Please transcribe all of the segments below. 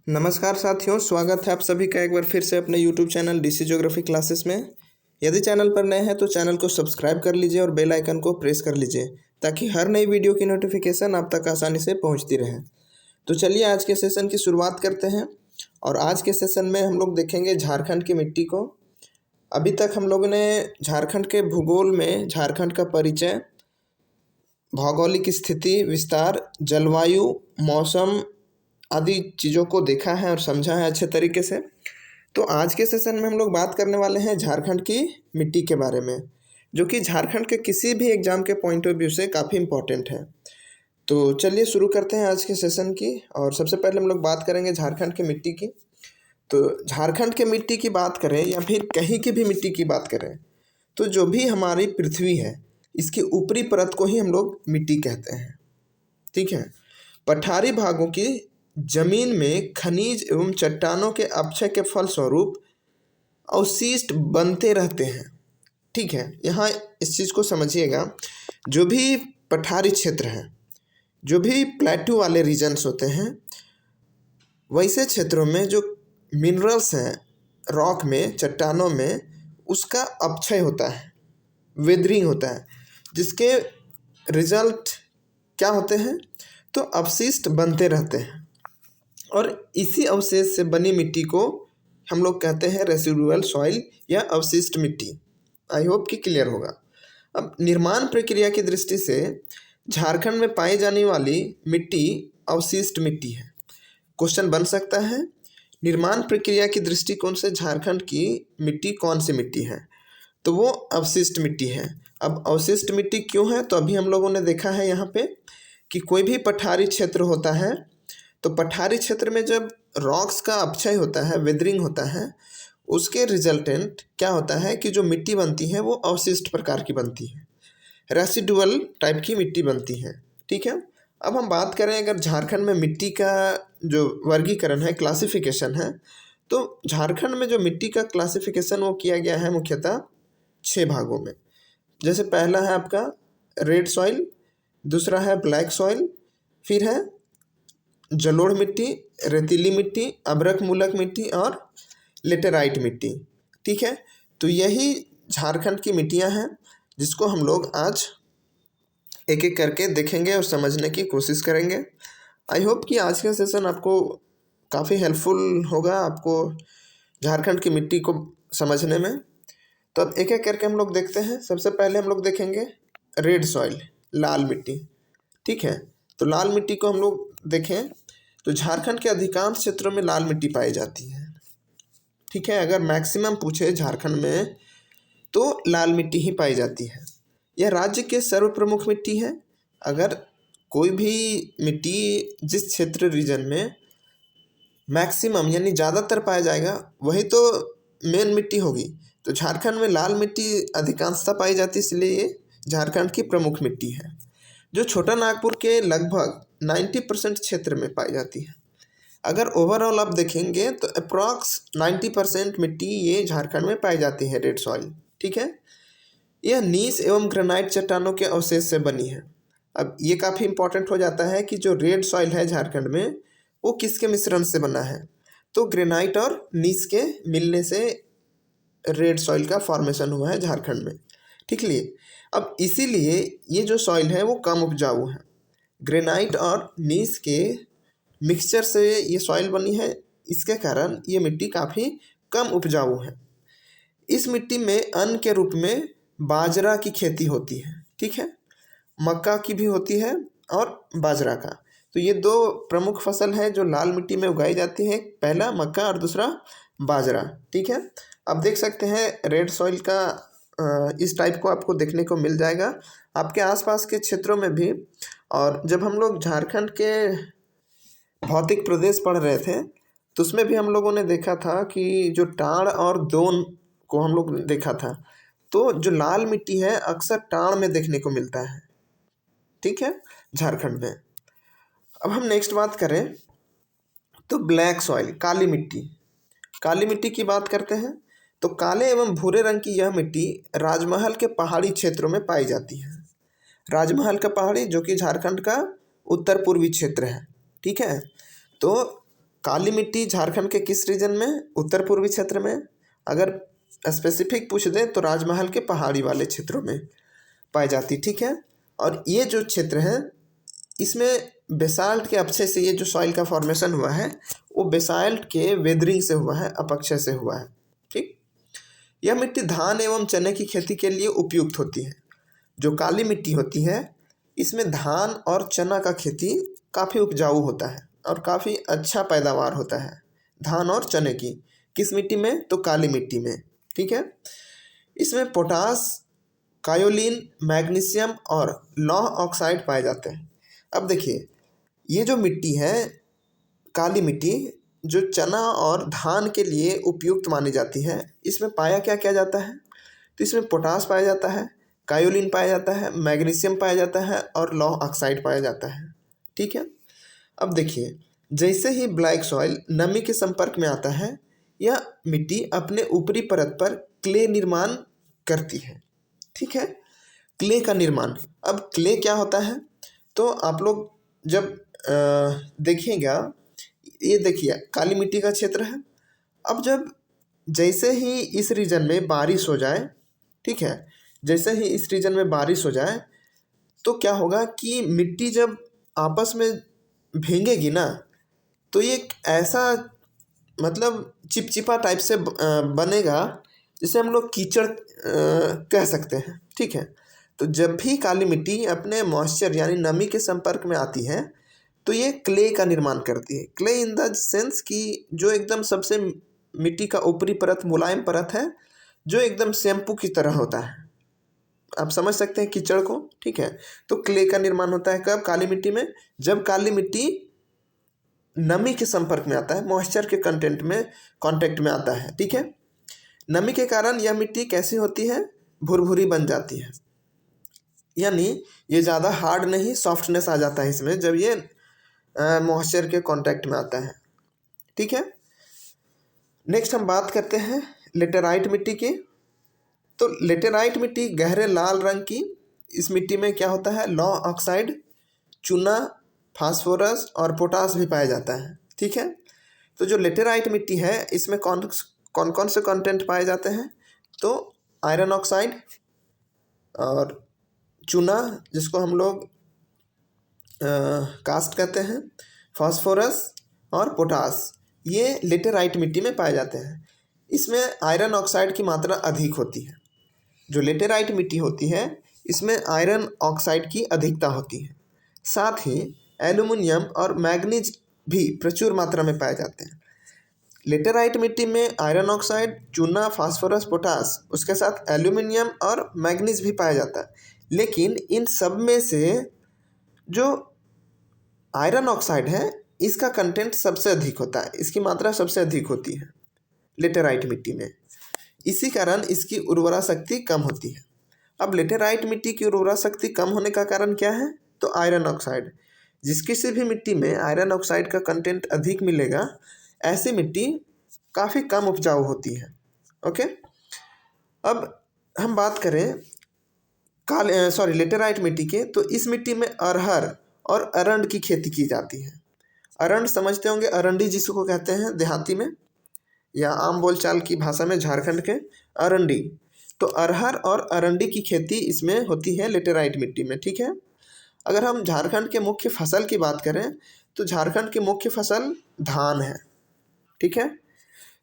नमस्कार साथियों, स्वागत है आप सभी का एक बार फिर से अपने YouTube channel DC geography classes में। यदि चैनल पर नए हैं तो चैनल को सब्सक्राइब कर लीजिए और बेल आइकन को प्रेस कर लीजिए ताकि हर नई वीडियो की नोटिफिकेशन आप तक आसानी से पहुंचती रहे। तो चलिए आज के सेशन की शुरुआत करते हैं। और आज के सेशन में हम लोग देखेंगे झारखंड की मिट्टी को। अभी तक हम लोगों ने झारखंड के भूगोल में झारखंड का परिचय, भौगोलिक स्थिति, विस्तार, जलवायु, मौसम आदि चीज़ों को देखा है और समझा है अच्छे तरीके से। तो आज के सेशन में हम लोग बात करने वाले हैं झारखंड की मिट्टी के बारे में, जो कि झारखंड के किसी भी एग्ज़ाम के पॉइंट ऑफ व्यू से काफ़ी इम्पोर्टेंट है। तो चलिए शुरू करते हैं आज के सेशन की। और सबसे पहले हम लोग बात करेंगे झारखंड की मिट्टी की। तो झारखंड के मिट्टी की बात करें या फिर कहीं की भी मिट्टी की बात करें, तो जो भी हमारी पृथ्वी है इसकी ऊपरी परत को ही हम लोग मिट्टी कहते हैं। ठीक है। पठारी भागों की जमीन में खनिज एवं चट्टानों के अपक्षय के फलस्वरूप अवशिष्ट बनते रहते हैं। ठीक है, यहाँ इस चीज़ को समझिएगा। जो भी पठारी क्षेत्र है, जो भी प्लेटू वाले रीजन्स होते हैं, वैसे क्षेत्रों में जो मिनरल्स हैं रॉक में, चट्टानों में, उसका अपक्षय होता है, वेदरिंग होता है, जिसके रिजल्ट क्या होते हैं? तो अवशिष्ट बनते रहते हैं। और इसी अवशेष से बनी मिट्टी को हम लोग कहते हैं रेसिडुअल सॉइल या अवशिष्ट मिट्टी। आई होप कि क्लियर होगा। अब निर्माण प्रक्रिया की दृष्टि से झारखंड में पाई जाने वाली मिट्टी अवशिष्ट मिट्टी है। क्वेश्चन बन सकता है, निर्माण प्रक्रिया की दृष्टिकोण से झारखंड की मिट्टी कौन सी मिट्टी है? तो वो अवशिष्ट मिट्टी है। अब अवशिष्ट मिट्टी क्यों है? तो अभी हम लोगों ने देखा है यहाँ पे कि कोई भी पठारी क्षेत्र होता है, तो पठारी क्षेत्र में जब रॉक्स का अपक्षय होता है, वेदरिंग होता है, उसके रिजल्टेंट क्या होता है कि जो मिट्टी बनती है वो अवशिष्ट प्रकार की बनती है, रेसिडुअल टाइप की मिट्टी बनती है। ठीक है। अब हम बात करें अगर झारखंड में मिट्टी का जो वर्गीकरण है, क्लासिफिकेशन है, तो झारखंड में जो मिट्टी का क्लासिफिकेशन वो किया गया है मुख्यतः 6 भागों में। जैसे पहला है आपका रेड सॉइल, दूसरा है ब्लैक सॉइल, फिर है जलोढ़ मिट्टी, रेतीली मिट्टी, अभ्रक मूलक मिट्टी और लेटेराइट मिट्टी। ठीक है। तो यही झारखंड की मिट्टियां हैं जिसको हम लोग आज एक एक करके देखेंगे और समझने की कोशिश करेंगे। आई होप कि आज का सेशन आपको काफ़ी हेल्पफुल होगा, आपको झारखंड की मिट्टी को समझने में। तो अब एक एक करके हम लोग देखते हैं। सबसे पहले हम लोग देखेंगे रेड सॉइल, लाल मिट्टी। ठीक है। तो लाल मिट्टी को हम लोग देखें तो झारखंड के अधिकांश क्षेत्रों में लाल मिट्टी पाई जाती है। ठीक है। अगर मैक्सिमम पूछे झारखंड में तो लाल मिट्टी ही पाई जाती है। यह राज्य के सर्व प्रमुख मिट्टी है। अगर कोई भी मिट्टी जिस क्षेत्र रीजन में मैक्सिमम यानी ज़्यादातर पाया जाएगा वही तो मेन मिट्टी होगी। तो झारखंड में लाल मिट्टी अधिकांशतः पाई जाती है, इसलिए ये झारखंड की प्रमुख मिट्टी है, जो छोटा नागपुर के लगभग 90% क्षेत्र में पाई जाती है। अगर ओवरऑल आप देखेंगे तो अप्रॉक्स 90% मिट्टी ये झारखंड में पाई जाती है, रेड सॉइल। ठीक है। यह नीस एवं ग्रेनाइट चट्टानों के अवशेष से बनी है। अब ये काफ़ी इंपॉर्टेंट हो जाता है कि जो रेड सॉइल है झारखंड में वो किसके मिश्रण से बना है? तो ग्रेनाइट और नीस के मिलने से रेड सॉइल का फॉर्मेशन हुआ है झारखंड में। ठीक है। अब इसीलिए ये जो सॉइल है वो कम उपजाऊ है। ग्रेनाइट और नीस के मिक्सचर से ये सॉइल बनी है, इसके कारण ये मिट्टी काफ़ी कम उपजाऊ है। इस मिट्टी में अन्न के रूप में बाजरा की खेती होती है। ठीक है। मक्का की भी होती है और बाजरा का। तो ये 2 प्रमुख फसल है जो लाल मिट्टी में उगाई जाती है, पहला मक्का और दूसरा बाजरा। ठीक है। अब देख सकते हैं रेड सॉइल का इस टाइप को आपको देखने को मिल जाएगा आपके आसपास के क्षेत्रों में भी। और जब हम लोग झारखंड के भौतिक प्रदेश पढ़ रहे थे तो उसमें भी हम लोगों ने देखा था कि जो टाड़ और दोन को हम लोग देखा था, तो जो लाल मिट्टी है अक्सर टाड़ में देखने को मिलता है। ठीक है, झारखंड में। अब हम नेक्स्ट बात करें तो ब्लैक सॉइल, काली मिट्टी। काली मिट्टी की बात करते हैं तो काले एवं भूरे रंग की यह मिट्टी राजमहल के पहाड़ी क्षेत्रों में पाई जाती है। राजमहल का पहाड़ी जो कि झारखंड का उत्तर पूर्वी क्षेत्र है। ठीक है। तो काली मिट्टी झारखंड के किस रीजन में? उत्तर पूर्वी क्षेत्र में। अगर स्पेसिफिक पूछ दे तो राजमहल के पहाड़ी वाले क्षेत्रों में पाई जाती, ठीक है। और ये जो क्षेत्र है इसमें बेसाल्ट के अपक्षय से ये जो सॉइल का फॉर्मेशन हुआ है वो बेसाल्ट के वेदरिंग से हुआ है, अपक्षय से हुआ है, ठीक। यह मिट्टी धान एवं चने की खेती के लिए उपयुक्त होती है। जो काली मिट्टी होती है इसमें धान और चना का खेती काफ़ी उपजाऊ होता है और काफ़ी अच्छा पैदावार होता है धान और चने की। किस मिट्टी में? तो काली मिट्टी में, ठीक है। इसमें पोटास, कायोलिन, मैग्नीशियम और लौह ऑक्साइड पाए जाते हैं। अब देखिए ये जो मिट्टी है काली मिट्टी जो चना और धान के लिए उपयुक्त मानी जाती है, इसमें पाया क्या क्या जाता है? तो इसमें पोटास पाया जाता है, कायोलिन पाया जाता है, मैग्नीशियम पाया जाता है और लौह ऑक्साइड पाया जाता है, ठीक है। अब देखिए जैसे ही ब्लैक सॉइल नमी के संपर्क में आता है यह मिट्टी अपने ऊपरी परत पर क्ले निर्माण करती है, ठीक है। क्ले का निर्माण। अब क्ले क्या होता है? तो आप लोग जब देखिएगा, ये देखिए काली मिट्टी का क्षेत्र है। अब जब जैसे ही इस रीजन में बारिश हो जाए, ठीक है, जैसे ही इस रीजन में बारिश हो जाए तो क्या होगा कि मिट्टी जब आपस में भीगेगी ना तो ये एक ऐसा मतलब चिपचिपा टाइप से बनेगा जिसे हम लोग कीचड़ कह सकते हैं, ठीक है। तो जब भी काली मिट्टी अपने मॉइस्चर यानी नमी के संपर्क में आती है तो ये क्ले का निर्माण करती है। क्ले इन द सेंस कि जो एकदम सबसे मिट्टी का ऊपरी परत मुलायम परत है जो एकदम शैम्पू की तरह होता है। आप समझ सकते हैं कीचड़ को, ठीक है। तो क्ले का निर्माण होता है कब? काली मिट्टी में। जब काली मिट्टी नमी के संपर्क में आता है, मॉइस्चर के कांटेक्ट में आता है, ठीक है। नमी के कारण यह मिट्टी कैसी होती है? भुरभुरी बन जाती है, यानी ये ज़्यादा हार्ड नहीं, सॉफ्टनेस आ जाता है इसमें जब ये मॉइस्चर के कांटेक्ट में आता है, ठीक है। नेक्स्ट हम बात करते हैं लेटेराइट मिट्टी की। तो लेटेराइट मिट्टी गहरे लाल रंग की, इस मिट्टी में क्या होता है? लौह ऑक्साइड, चूना, फास्फोरस और पोटास भी पाया जाता है, ठीक है। तो जो लेटेराइट मिट्टी है इसमें कौन कौन से कंटेंट पाए जाते हैं? तो आयरन ऑक्साइड और चूना जिसको हम लोग कास्ट कहते हैं, फास्फोरस और पोटास, ये लेटेराइट मिट्टी में पाए जाते हैं। इसमें आयरन ऑक्साइड की मात्रा अधिक होती है। जो लेटेराइट मिट्टी होती है इसमें आयरन ऑक्साइड की अधिकता होती है। साथ ही एल्युमिनियम और मैग्नीज भी प्रचुर मात्रा में पाए जाते हैं। लेटेराइट मिट्टी में आयरन ऑक्साइड, चूना, फास्फोरस, पोटास, उसके साथ एल्युमिनियम और मैग्नीज भी पाया जाता है। लेकिन इन सब में से जो आयरन ऑक्साइड है इसका कंटेंट सबसे अधिक होता है, इसकी मात्रा सबसे अधिक होती है लेटेराइट मिट्टी में। इसी कारण इसकी उर्वरा शक्ति कम होती है। अब लेटेराइट मिट्टी की उर्वरा शक्ति कम होने का कारण क्या है? तो आयरन ऑक्साइड। जिस किसी भी मिट्टी में आयरन ऑक्साइड का कंटेंट अधिक मिलेगा ऐसी मिट्टी काफ़ी कम उपजाऊ होती है, ओके। अब हम बात करें लेटेराइट मिट्टी के, तो इस मिट्टी में अरहर और अरंड की खेती की जाती है। अरंड समझते होंगे, अरंडी जिसको कहते हैं देहाती में या आम बोलचाल की भाषा में झारखंड के अरंडी। तो अरहर और अरंडी की खेती इसमें होती है लेटेराइट मिट्टी में, ठीक है। अगर हम झारखंड के मुख्य फसल की बात करें तो झारखंड की मुख्य फसल धान है, ठीक है।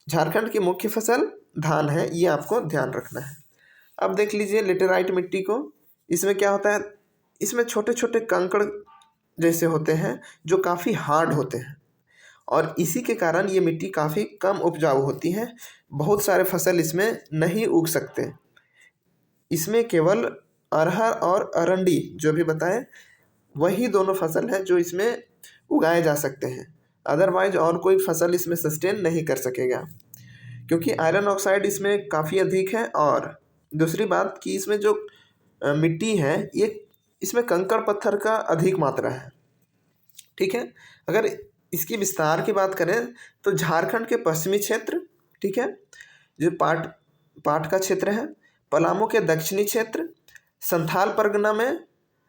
झारखंड की मुख्य फसल धान है, ये आपको ध्यान रखना है। अब देख लीजिए लेटेराइट मिट्टी को, इसमें क्या होता है? इसमें छोटे छोटे कंकड़ जैसे होते हैं जो काफ़ी हार्ड होते हैं और इसी के कारण ये मिट्टी काफ़ी कम उपजाऊ होती है। बहुत सारे फसल इसमें नहीं उग सकते। इसमें केवल अरहर और अरंडी जो भी बताए वही दोनों फसल है जो इसमें उगाए जा सकते हैं। अदरवाइज और कोई फसल इसमें सस्टेन नहीं कर सकेगा क्योंकि आयरन ऑक्साइड इसमें काफ़ी अधिक है। और दूसरी बात कि इसमें जो मिट्टी है ये इसमें कंकड़ पत्थर का अधिक मात्रा है, ठीक है। अगर इसकी विस्तार की बात करें तो झारखंड के पश्चिमी क्षेत्र, ठीक है, जो पाट का क्षेत्र है, पलामू के दक्षिणी क्षेत्र, संथाल परगना में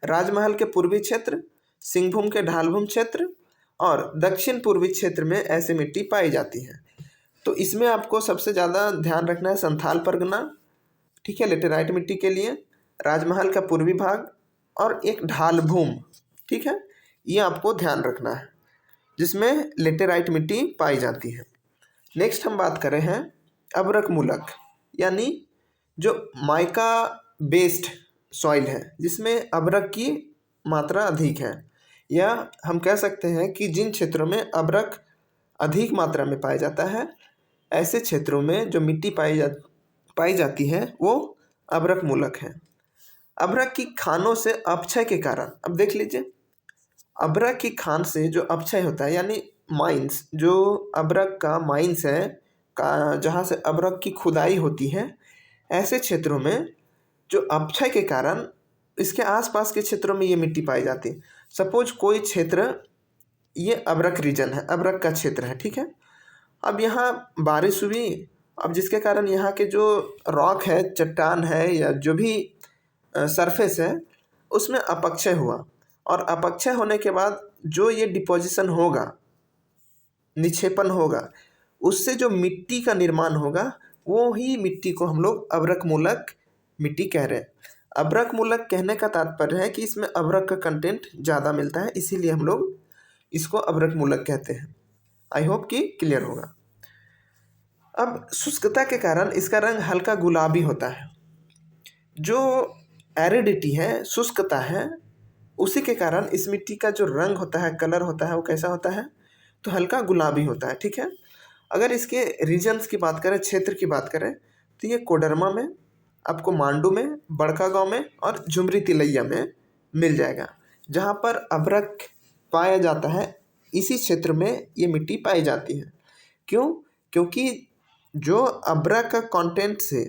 राजमहल के पूर्वी क्षेत्र, सिंहभूम के ढालभूम क्षेत्र और दक्षिण पूर्वी क्षेत्र में ऐसी मिट्टी पाई जाती है। तो इसमें आपको सबसे ज़्यादा ध्यान रखना है संथाल परगना, ठीक है, लेटेराइट मिट्टी के लिए, राजमहल का पूर्वी भाग और एक ढाल भूमि, ठीक है, ये आपको ध्यान रखना है जिसमें लेटेराइट मिट्टी पाई जाती है। नेक्स्ट हम बात करें हैं अभ्रक मूलक, यानी जो माइका बेस्ड सॉइल है जिसमें अभ्रक की मात्रा अधिक है, या हम कह सकते हैं कि जिन क्षेत्रों में अभ्रक अधिक मात्रा में पाया जाता है ऐसे क्षेत्रों में जो मिट्टी पाई जाती है वो अभ्रक मूलक है। अभ्रक की खानों से अपक्षय के कारण, अब देख लीजिए, अभ्रक की खान से जो अपक्षय होता है यानी माइंस, जो अभ्रक का माइंस है का जहाँ से अभ्रक की खुदाई होती है, ऐसे क्षेत्रों में जो अपक्षय के कारण इसके आसपास के क्षेत्रों में ये मिट्टी पाई जाती है। सपोज कोई क्षेत्र ये अभ्रक रीजन है, अभ्रक का क्षेत्र है, ठीक है, अब यहाँ बारिश हुई, अब जिसके कारण यहाँ के जो रॉक है, चट्टान है या जो भी सरफेस है उसमें अपक्षय हुआ, और अपक्षय होने के बाद जो ये डिपोजिशन होगा, निक्षेपण होगा, उससे जो मिट्टी का निर्माण होगा वो ही मिट्टी को हम लोग अभ्रक मूलक मिट्टी कह रहे हैं। अभ्रक मूलक कहने का तात्पर्य है कि इसमें अभ्रक का कंटेंट ज़्यादा मिलता है, इसीलिए हम लोग इसको अभ्रक मूलक कहते हैं। आई होप कि क्लियर होगा। अब शुष्कता के कारण इसका रंग हल्का गुलाबी होता है। जो एरिडिटी है, शुष्कता है, उसी के कारण इस मिट्टी का जो रंग होता है, कलर होता है, वो कैसा होता है, तो हल्का गुलाबी होता है, ठीक है। अगर इसके रीजन्स की बात करें, क्षेत्र की बात करें, तो ये कोडरमा में, आपको मांडू में, बड़का गांव में और झुमरी तिलैया में मिल जाएगा। जहाँ पर अभ्रक पाया जाता है इसी क्षेत्र में ये मिट्टी पाई जाती है। क्यों? क्योंकि जो अभ्रक का कंटेंट से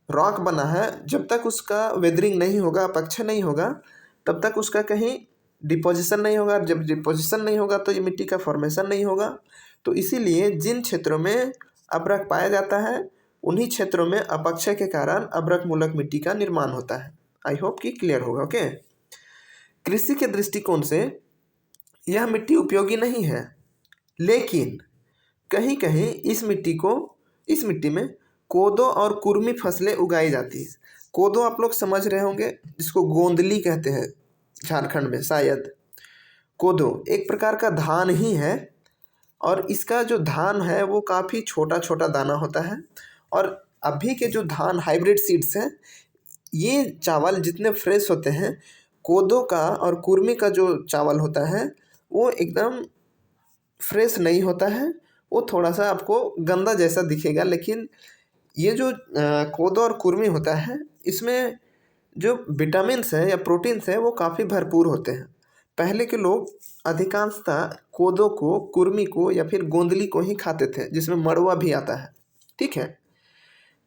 रॉक बना है, जब तक उसका वेदरिंग नहीं होगा, अपक्षय नहीं होगा, तब तक उसका कहीं डिपोजिशन नहीं होगा। जब डिपोजिशन नहीं होगा तो ये मिट्टी का फॉर्मेशन नहीं होगा। तो इसीलिए जिन क्षेत्रों में अभ्रक पाया जाता है उन्हीं क्षेत्रों में अपक्षय के कारण अभ्रक मूलक मिट्टी का निर्माण होता है। आई होप कि क्लियर होगा। ओके, कृषि के दृष्टिकोण से यह मिट्टी उपयोगी नहीं है, लेकिन कहीं कहीं इस मिट्टी में कोदो और कुर्मी फसलें उगाई जाती है। कोदो आप लोग समझ रहे होंगे, जिसको गोंदली कहते हैं झारखंड में शायद। कोदो एक प्रकार का धान ही है, और इसका जो धान है वो काफ़ी छोटा छोटा दाना होता है। और अभी के जो धान हाइब्रिड सीड्स हैं, ये चावल जितने फ्रेश होते हैं, कोदो का और कुर्मी का जो चावल होता है वो एकदम फ्रेश नहीं होता है, वो थोड़ा सा आपको गंदा जैसा दिखेगा। लेकिन ये जो कोदो और कुर्मी होता है, इसमें जो विटामिन्स हैं या प्रोटीन्स हैं वो काफ़ी भरपूर होते हैं। पहले के लोग अधिकांशतः कोदो को, कुर्मी को या फिर गोंदली को ही खाते थे, जिसमें मड़ुआ भी आता है, ठीक है।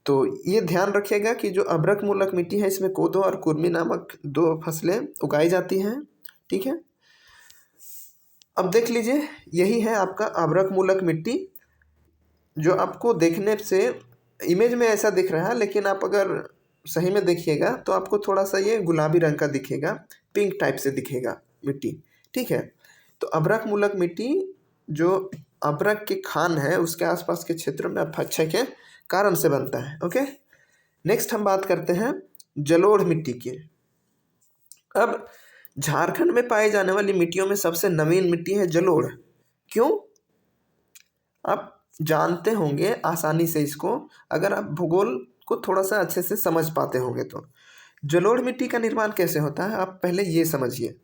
तो ये ध्यान रखिएगा कि जो अभ्रक मूलक मिट्टी है इसमें कोदो और कुर्मी नामक दो फसलें उगाई जाती हैं, ठीक है। अब देख लीजिए, यही है आपका अभ्रक मूलक मिट्टी, जो आपको देखने से इमेज में ऐसा दिख रहा है, लेकिन आप अगर सही में देखिएगा तो आपको थोड़ा सा ये गुलाबी रंग का दिखेगा, पिंक टाइप से दिखेगा मिट्टी, ठीक है। तो अभ्रक मूलक मिट्टी जो अभ्रक के खान है उसके आसपास के क्षेत्र में अपक्षय के कारण से बनता है। ओके, नेक्स्ट हम बात करते हैं जलोढ़ मिट्टी की। अब झारखंड में पाई जाने वाली मिट्टियों में सबसे नवीन मिट्टी है जलोढ़। क्यों? आप जानते होंगे आसानी से इसको, अगर आप भूगोल को थोड़ा सा अच्छे से समझ पाते होंगे तो। जलोढ़ मिट्टी का निर्माण कैसे होता है आप पहले ये समझिए।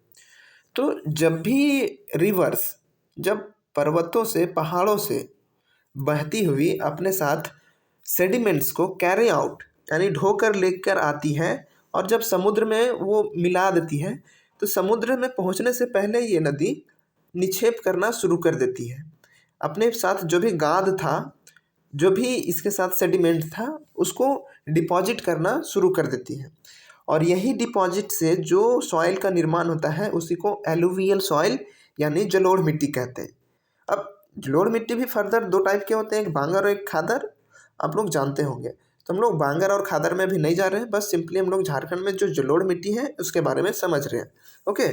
तो जब भी रिवर्स, जब पर्वतों से, पहाड़ों से बहती हुई अपने साथ सेडिमेंट्स को कैरी आउट यानी ढोकर लेकर आती है, और जब समुद्र में वो मिला देती है, तो समुद्र में पहुंचने से पहले ये नदी निक्षेप करना शुरू कर देती है। अपने साथ जो भी गाद था, जो भी इसके साथ सेडिमेंट था, उसको डिपॉजिट करना शुरू कर देती है। और यही डिपॉजिट से जो सॉइल का निर्माण होता है उसी को एलुवियल सॉइल यानी जलोढ़ मिट्टी कहते हैं। अब जलोढ़ मिट्टी भी फर्दर दो टाइप के होते हैं, एक बांगर और एक खादर, आप लोग जानते होंगे। तो हम लोग बांगर और खादर में भी नहीं जा रहे हैं, बस सिंपली हम लोग झारखंड में जो जलोढ़ मिट्टी है उसके बारे में समझ रहे हैं। ओके,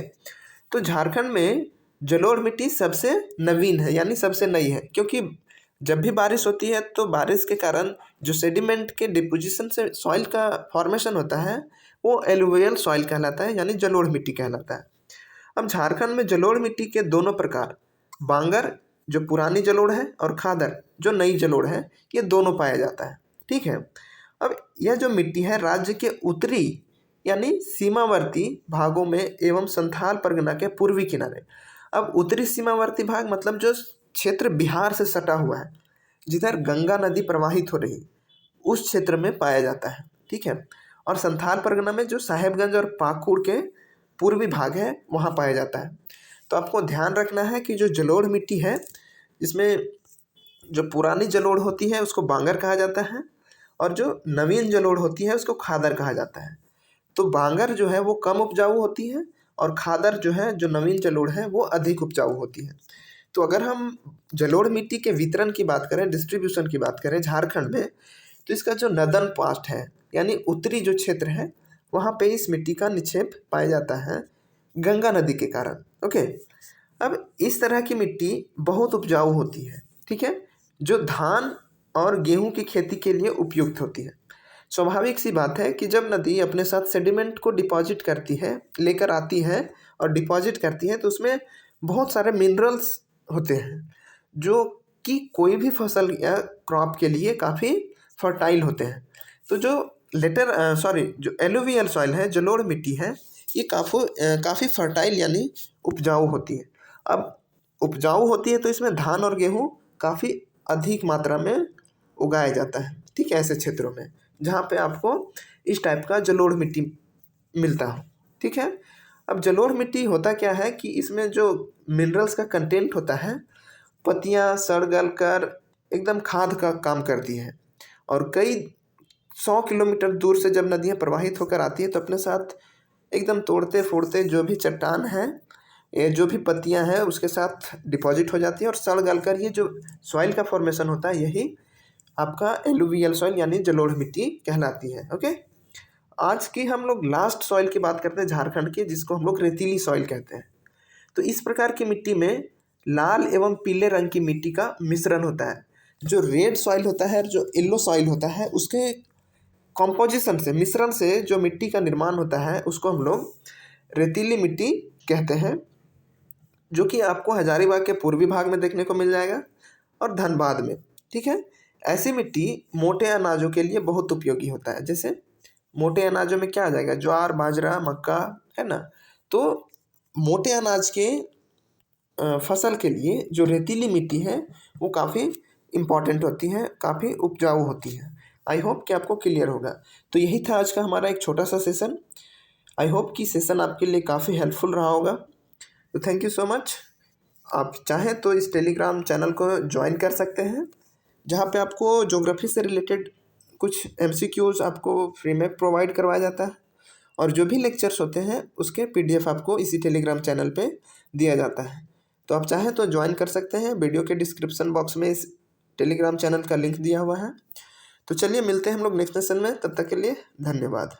तो झारखंड में जलोढ़ मिट्टी सबसे नवीन है यानी सबसे नई है, क्योंकि जब भी बारिश होती है तो बारिश के कारण जो सेडिमेंट के डिपोजिशन से सॉइल का फॉर्मेशन होता है वो एलुवियल सॉइल कहलाता है यानी जलोढ़ मिट्टी कहलाता है। अब झारखंड में जलोढ़ मिट्टी के दोनों प्रकार, बांगर जो पुरानी जलोढ़ है और खादर जो नई जलोढ़ है, ये दोनों पाया जाता है। ठीक है। अब यह जो मिट्टी है राज्य के उत्तरी यानी सीमावर्ती भागों में एवं संथाल परगना के पूर्वी किनारे, अब उत्तरी सीमावर्ती भाग मतलब जो क्षेत्र बिहार से सटा हुआ है, जिधर गंगा नदी प्रवाहित हो रही, उस क्षेत्र में पाया जाता है। ठीक है। और संथाल परगना में जो साहेबगंज और पाकुड़ के पूर्वी भाग है वहाँ पाया जाता है। तो आपको ध्यान रखना है कि जो जलोढ़ मिट्टी है, इसमें जो पुरानी जलोढ़ होती है उसको बांगर कहा जाता है और जो नवीन जलोढ़ होती है उसको खादर कहा जाता है। तो बांगर जो है वो कम उपजाऊ होती है और खादर जो है, जो नवीन जलोढ़ है, वो अधिक उपजाऊ होती है। तो अगर हम जलोढ़ मिट्टी के वितरण की बात करें, डिस्ट्रीब्यूशन की बात करें झारखंड में, तो इसका जो नदन पास्ट है यानी उत्तरी जो क्षेत्र है वहाँ पे इस मिट्टी का निक्षेप पाया जाता है गंगा नदी के कारण। ओके। अब इस तरह की मिट्टी बहुत उपजाऊ होती है। ठीक है। जो धान और गेहूं की खेती के लिए उपयुक्त होती है। स्वाभाविक सी बात है कि जब नदी अपने साथ सेडिमेंट को डिपॉजिट करती है, लेकर आती है और डिपॉजिट करती है, तो उसमें बहुत सारे मिनरल्स होते हैं जो कि कोई भी फसल या क्रॉप के लिए काफ़ी फर्टाइल होते हैं। तो जो जो एलुवियल सॉइल है, जलोढ़ मिट्टी है, ये काफ़ी फर्टाइल यानी उपजाऊ होती है। अब उपजाऊ होती है तो इसमें धान और गेहूँ काफ़ी अधिक मात्रा में उगाया जाता है। ठीक है। ऐसे क्षेत्रों में जहाँ पे आपको इस टाइप का जलोढ़ मिट्टी मिलता हो। ठीक है। अब जलोढ़ मिट्टी होता क्या है कि इसमें जो मिनरल्स का कंटेंट होता है, पत्तियाँ सड़ गल कर एकदम खाद का काम करती है और कई 100 किलोमीटर दूर से जब नदियाँ प्रवाहित होकर आती है तो अपने साथ एकदम तोड़ते फोड़ते जो भी चट्टान है, ये जो भी पत्तियां हैं उसके साथ डिपॉजिट हो जाती है और सड़ गल कर ये जो सॉइल का फॉर्मेशन होता है यही आपका एलुवियल सॉइल यानी जलोढ़ मिट्टी कहलाती है। ओके। आज की हम लोग लास्ट सॉइल की बात करते हैं झारखंड की, जिसको हम लोग रेतीली सॉइल कहते हैं। तो इस प्रकार की मिट्टी में लाल एवं पीले रंग की मिट्टी का मिश्रण होता है। जो रेड सॉइल होता है और जो येलो सॉइल होता है उसके कॉम्पोजिशन से, मिश्रण से जो मिट्टी का निर्माण होता है उसको हम लोग रेतीली मिट्टी कहते हैं, जो कि आपको हजारीबाग के पूर्वी भाग में देखने को मिल जाएगा और धनबाद में। ठीक है। ऐसी मिट्टी मोटे अनाजों के लिए बहुत उपयोगी होता है। जैसे मोटे अनाजों में क्या आ जाएगा, ज्वार बाजरा मक्का, है ना। तो मोटे अनाज के फसल के लिए जो रेतीली मिट्टी है वो काफ़ी इम्पॉर्टेंट होती है, काफ़ी उपजाऊ होती है। आई होप कि आपको क्लियर होगा। तो यही था आज का हमारा एक छोटा सा सेशन। आई होप कि सेशन आपके लिए काफ़ी हेल्पफुल रहा होगा। तो थैंक यू सो मच। आप चाहें तो इस टेलीग्राम चैनल को ज्वाइन कर सकते हैं, जहाँ पे आपको ज्योग्राफी से रिलेटेड कुछ MCQs आपको फ्री में प्रोवाइड करवाया जाता है और जो भी लेक्चर्स होते हैं उसके PDF आपको इसी टेलीग्राम चैनल पे दिया जाता है। तो आप चाहें तो ज्वाइन कर सकते हैं। वीडियो के डिस्क्रिप्शन बॉक्स में इस टेलीग्राम चैनल का लिंक दिया हुआ है। तो चलिए मिलते हैं हम लोग नेक्स्ट सेशन में। तब तक के लिए धन्यवाद।